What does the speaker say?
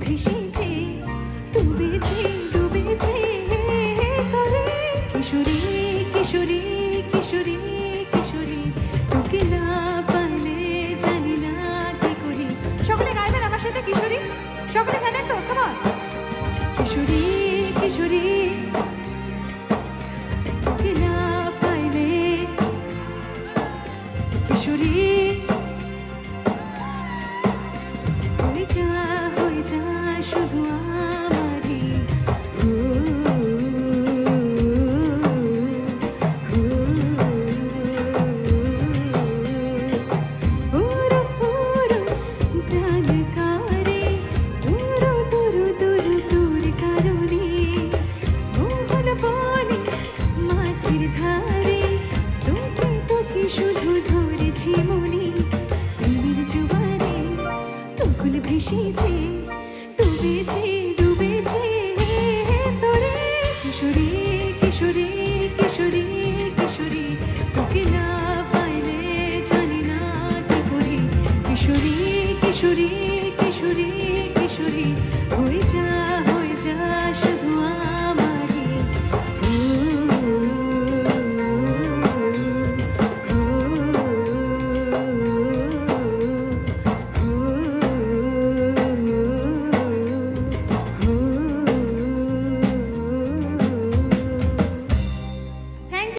ভেসেছে ডুবেছে ডুবেছে করে কিশোরী কিশোরী কিশোরী কিশোরী তোকে না পাইলে জানি না কি করি সকলে গাইবেন আমার সাথে কিশোরী সকলে জানেন তো কেমন কিশোরী কিশোরী তোকে না পাইলে কিশোরী হয়ে যা শুধু আমারই প্রাণ কারে দুরু দুরু দুরু দূর কারণে মোহন বলে মাটির ধারে তোকে তোকে শুধু ধরেছি মনে প্রেমের জোয়ারে তখন ভেসেছে ডুবেছে ডুবেছে তোরে কিশোরী কিশোরী কিশোরী কিশোরী তোকে না পাইলে জানি না কি করি কিশোরী কিশোরী কিশোরী কিশোরী হয়ে যা